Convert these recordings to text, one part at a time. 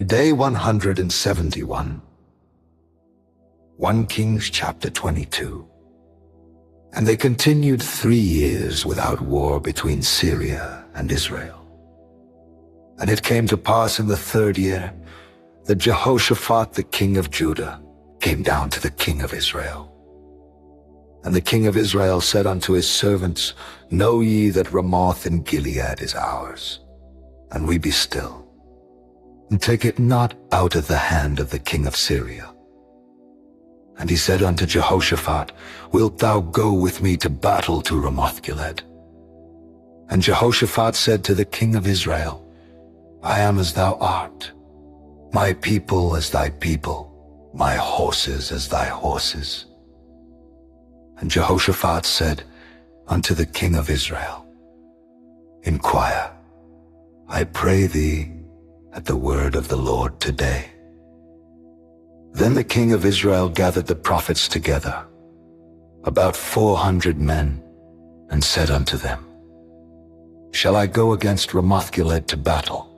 Day 171. 1 Kings chapter 22. And they continued 3 years without war between Syria and Israel. And it came to pass in the 3rd year that Jehoshaphat the king of Judah came down to the king of Israel. And the king of Israel said unto his servants, Know ye that Ramoth in Gilead is ours, and we be still, and take it not out of the hand of the king of Syria. And he said unto Jehoshaphat, Wilt thou go with me to battle to Ramoth-Gilead? And Jehoshaphat said to the king of Israel, I am as thou art, my people as thy people, my horses as thy horses. And Jehoshaphat said unto the king of Israel, Inquire, I pray thee, at the word of the Lord today. Then the king of Israel gathered the prophets together, about 400 men, and said unto them, Shall I go against Ramoth-Gilead to battle,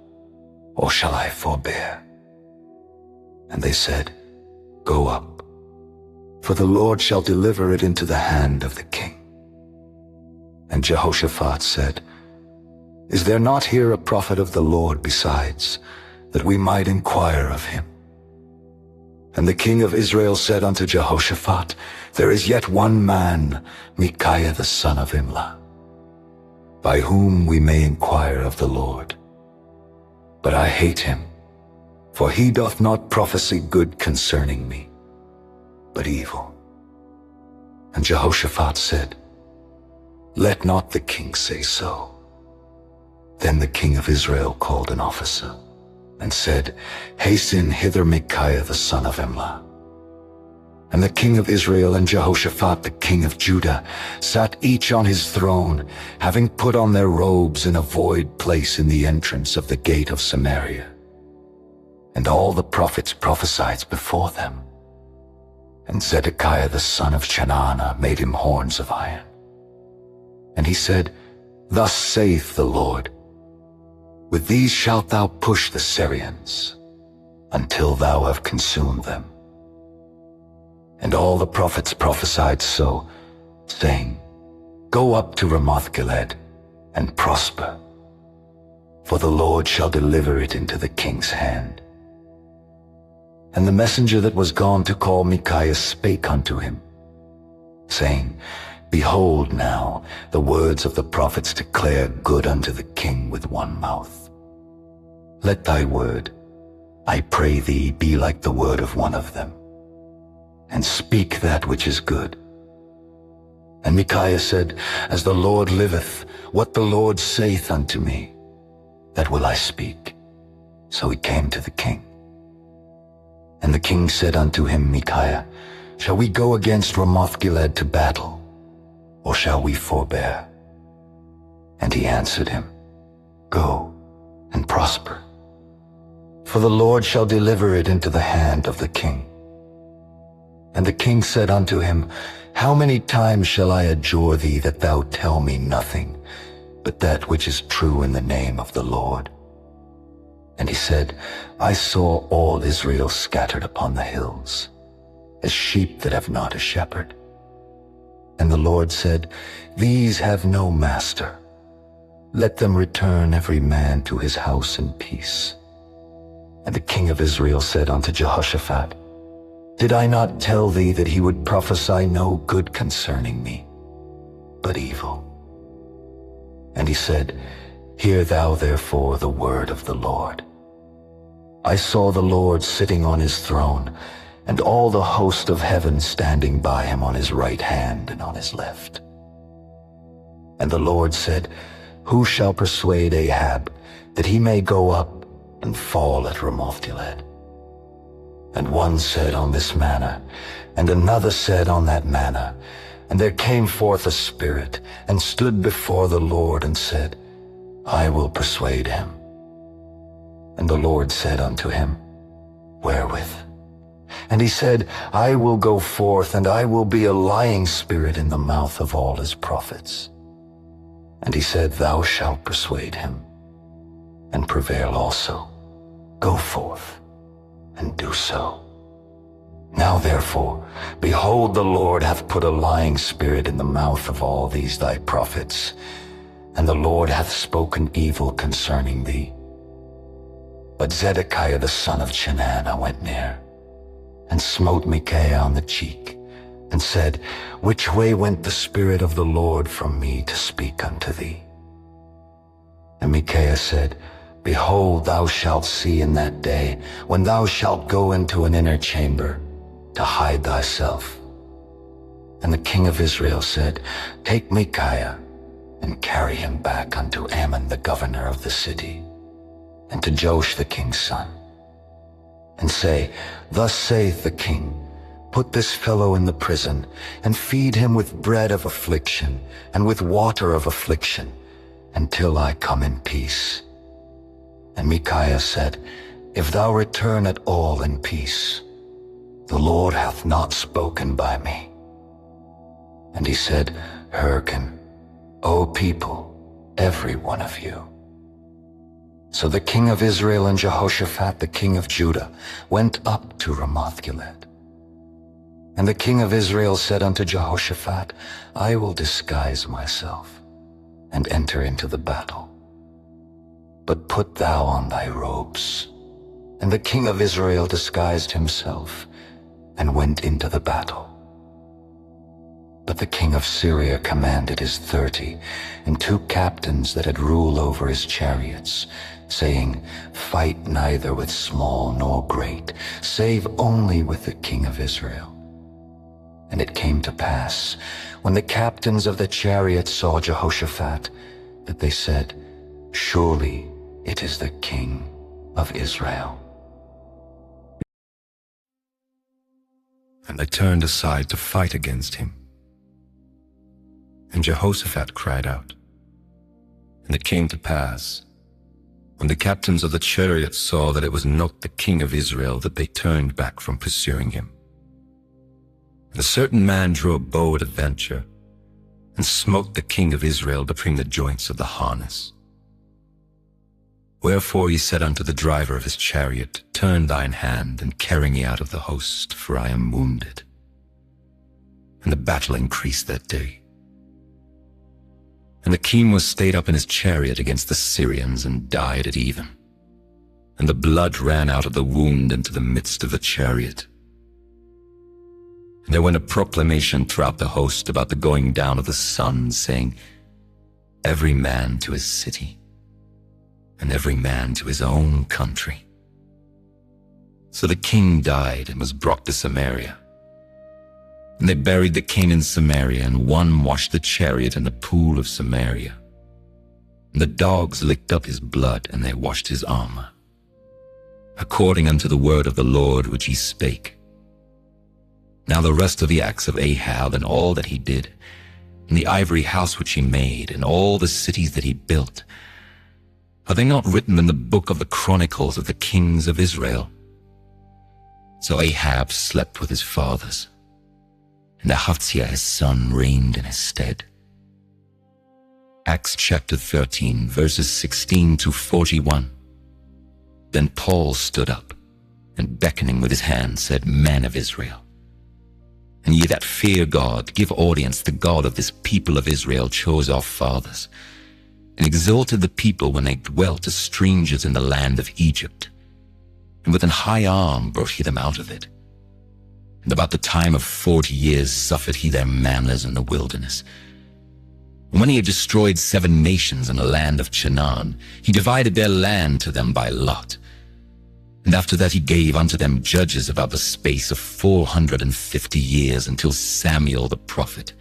or shall I forbear? And they said, Go up, for the Lord shall deliver it into the hand of the king. And Jehoshaphat said, Is there not here a prophet of the Lord besides, that we might inquire of him? And the king of Israel said unto Jehoshaphat, There is yet one man, Micaiah the son of Imlah, by whom we may inquire of the Lord. But I hate him, for he doth not prophesy good concerning me, but evil. And Jehoshaphat said, Let not the king say so. Then the king of Israel called an officer, and said, Hasten hither Micaiah the son of Imlah. And the king of Israel and Jehoshaphat the king of Judah sat each on his throne, having put on their robes in a void place in the entrance of the gate of Samaria. And all the prophets prophesied before them. And Zedekiah the son of Chenaanah made him horns of iron. And he said, Thus saith the Lord, With these shalt thou push the Syrians, until thou have consumed them. And all the prophets prophesied so, saying, Go up to Ramoth-Gilead, and prosper, for the Lord shall deliver it into the king's hand. And the messenger that was gone to call Micaiah spake unto him, saying, Behold now, the words of the prophets declare good unto the king with one mouth. Let thy word, I pray thee, be like the word of one of them, and speak that which is good. And Micaiah said, As the Lord liveth, what the Lord saith unto me, that will I speak. So he came to the king. And the king said unto him, Micaiah, Shall we go against Ramoth-Gilead to battle, or shall we forbear? And he answered him, Go and prosper, for the Lord shall deliver it into the hand of the king. And the king said unto him, How many times shall I adjure thee that thou tell me nothing, but that which is true in the name of the Lord? And he said, I saw all Israel scattered upon the hills, as sheep that have not a shepherd. And the Lord said, These have no master. Let them return every man to his house in peace. And the king of Israel said unto Jehoshaphat, Did I not tell thee that he would prophesy no good concerning me, but evil? And he said, Hear thou therefore the word of the Lord. I saw the Lord sitting on his throne, and all the host of heaven standing by him on his right hand and on his left. And the Lord said, Who shall persuade Ahab, that he may go up and fall at Ramoth-Gilead? And one said on this manner, and another said on that manner. And there came forth a spirit, and stood before the Lord, and said, I will persuade him. And the Lord said unto him, Wherewith? And he said, I will go forth, and I will be a lying spirit in the mouth of all his prophets. And he said, Thou shalt persuade him. and prevail also. Go forth and do so. Now therefore, behold, the Lord hath put a lying spirit in the mouth of all these thy prophets, and the Lord hath spoken evil concerning thee. But Zedekiah the son of Chenaanah went near, and smote Micaiah on the cheek, and said, Which way went the Spirit of the Lord from me to speak unto thee? And Micaiah said, Behold, thou shalt see in that day, when thou shalt go into an inner chamber, to hide thyself. And the king of Israel said, Take Micaiah, and carry him back unto Ammon the governor of the city, and to Joash the king's son, and say, Thus saith the king, Put this fellow in the prison, and feed him with bread of affliction, and with water of affliction, until I come in peace. And Micaiah said, If thou return at all in peace, the Lord hath not spoken by me. And he said, Hearken, O people, every one of you. So the king of Israel and Jehoshaphat the king of Judah went up to Ramoth-Gilead. And the king of Israel said unto Jehoshaphat, I will disguise myself, and enter into the battle. But put thou on thy robes. And the king of Israel disguised himself, and went into the battle. But the king of Syria commanded his 30, and 2 captains that had rule over his chariots, saying, Fight neither with small nor great, save only with the king of Israel. And it came to pass, when the captains of the chariots saw Jehoshaphat, that they said, Surely it is the king of Israel. And they turned aside to fight against him. And Jehoshaphat cried out. And it came to pass, when the captains of the chariots saw that it was not the king of Israel, that they turned back from pursuing him. And a certain man drew a bow at a venture, and smote the king of Israel between the joints of the harness. Wherefore he said unto the driver of his chariot, Turn thine hand, and carry me out of the host, for I am wounded. And the battle increased that day. And the king was stayed up in his chariot against the Syrians, and died at even. And the blood ran out of the wound into the midst of the chariot. And there went a proclamation throughout the host about the going down of the sun, saying, Every man to his city, and every man to his own country. So the king died and was brought to Samaria. And they buried the king in Samaria, and one washed the chariot in the pool of Samaria. And the dogs licked up his blood, and they washed his armor, according unto the word of the Lord which he spake. Now the rest of the acts of Ahab, and all that he did, and the ivory house which he made, and all the cities that he built, are they not written in the book of the chronicles of the kings of Israel? So Ahab slept with his fathers, and Ahaziah his son reigned in his stead. Acts chapter 13, verses 16 to 41. Then Paul stood up, and beckoning with his hand said, Men of Israel, and ye that fear God, give audience. The God of this people of Israel chose our fathers, and exalted the people when they dwelt as strangers in the land of Egypt. And with an high arm brought he them out of it. And about the time of 40 years suffered he their manners in the wilderness. And when he had destroyed 7 nations in the land of Canaan, he divided their land to them by lot. And after that he gave unto them judges about the space of 450 years, until Samuel the prophet.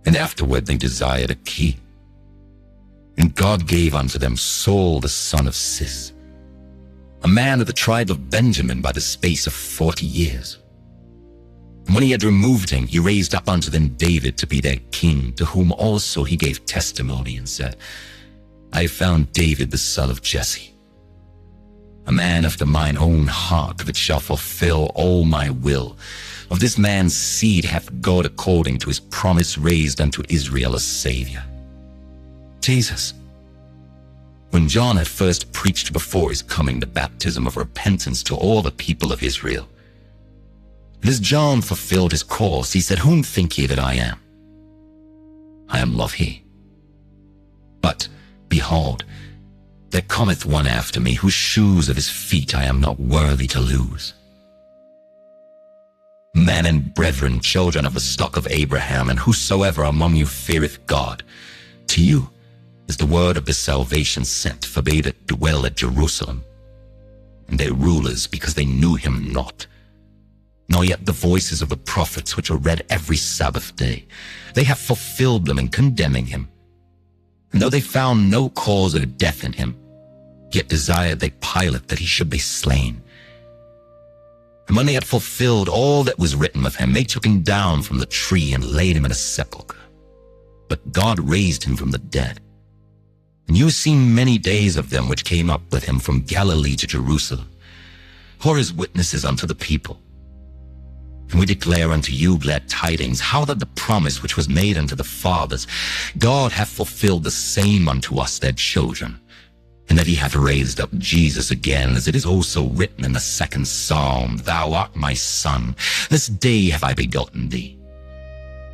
And afterward they desired a king. And God gave unto them Saul the son of Cis, a man of the tribe of Benjamin, by the space of 40 years. And when he had removed him, he raised up unto them David to be their king, to whom also he gave testimony, and said, I have found David the son of Jesse, a man after mine own heart, that shall fulfill all my will. Of this man's seed hath God, according to his promise, raised unto Israel a Savior, Jesus, When John had first preached before his coming the baptism of repentance to all the people of Israel. And as John fulfilled his course, he said, Whom think ye that I am? I am, love he. But, behold, there cometh one after me, whose shoes of his feet I am not worthy to loose. Men and brethren, children of the stock of Abraham, and whosoever among you feareth God, to you is the word of the salvation sent for they that dwell at Jerusalem, and their rulers, because they knew him not, nor yet the voices of the prophets which are read every Sabbath day. They have fulfilled them in condemning him. And though they found no cause of death in him, yet desired they Pilate that he should be slain. And when they had fulfilled all that was written of him, they took him down from the tree and laid him in a sepulchre. But God raised him from the dead. And you have seen many days of them which came up with him from Galilee to Jerusalem, who are his witnesses unto the people. And we declare unto you glad tidings, how that the promise which was made unto the fathers, God hath fulfilled the same unto us their children, and that he hath raised up Jesus again, as it is also written in the 2nd Psalm, Thou art my son, this day have I begotten thee.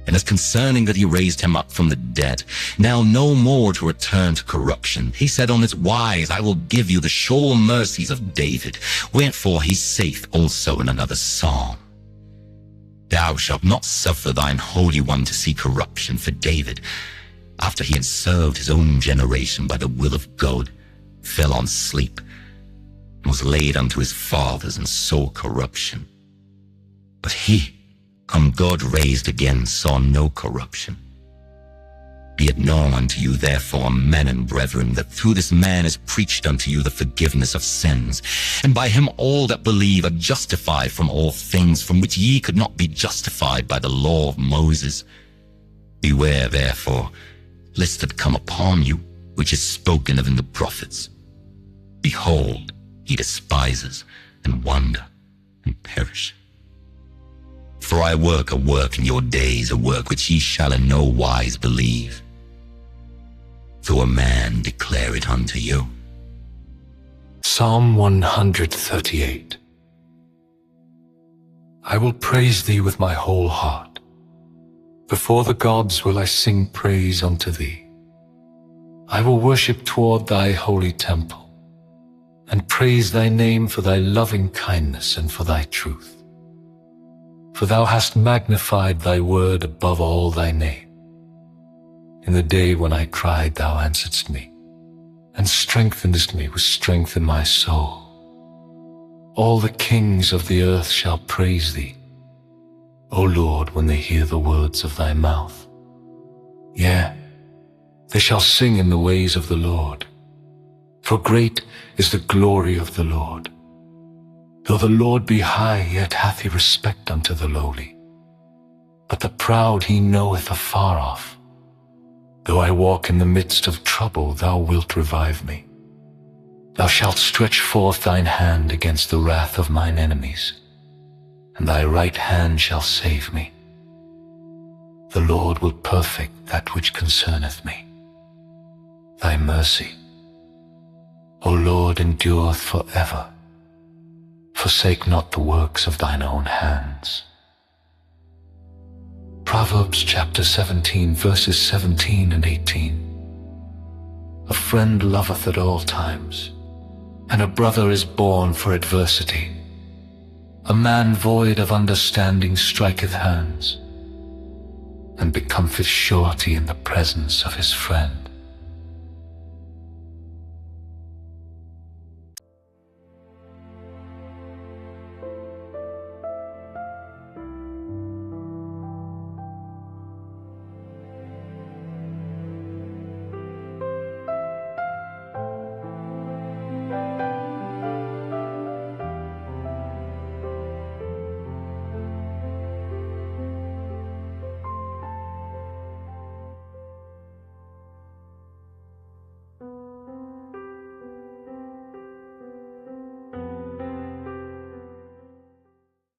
And as concerning that he raised him up from the dead, now no more to return to corruption, he said on this wise, I will give you the sure mercies of David, wherefore he saith also in another psalm, Thou shalt not suffer thine Holy One to see corruption, for David, after he had served his own generation by the will of God, fell on sleep, and was laid unto his fathers, and saw corruption. But he, whom God raised again, saw no corruption. Be it known unto you, therefore, men and brethren, that through this man is preached unto you the forgiveness of sins, and by him all that believe are justified from all things from which ye could not be justified by the law of Moses. Beware, therefore, lest it come upon you, which is spoken of in the prophets. Behold, he despises, and wonder, and perish. For I work a work in your days, a work which ye shall in no wise believe, though a man declare it unto you. Psalm 138. I will praise thee with my whole heart. Before the gods will I sing praise unto thee. I will worship toward thy holy temple, and praise thy name for thy loving kindness and for thy truth. For thou hast magnified thy word above all thy name. In the day when I cried, thou answeredst me, and strengthenedst me with strength in my soul. All the kings of the earth shall praise thee, O Lord, when they hear the words of thy mouth. Yea, they shall sing in the ways of the Lord. For great is the glory of the Lord. Though the Lord be high, yet hath he respect unto the lowly. But the proud he knoweth afar off. Though I walk in the midst of trouble, thou wilt revive me. Thou shalt stretch forth thine hand against the wrath of mine enemies, and thy right hand shall save me. The Lord will perfect that which concerneth me. Thy mercy, O Lord, endureth forever. Forsake not the works of thine own hands. Proverbs chapter 17, verses 17 and 18. A friend loveth at all times, and a brother is born for adversity. A man void of understanding striketh hands, and becometh surety in the presence of his friend.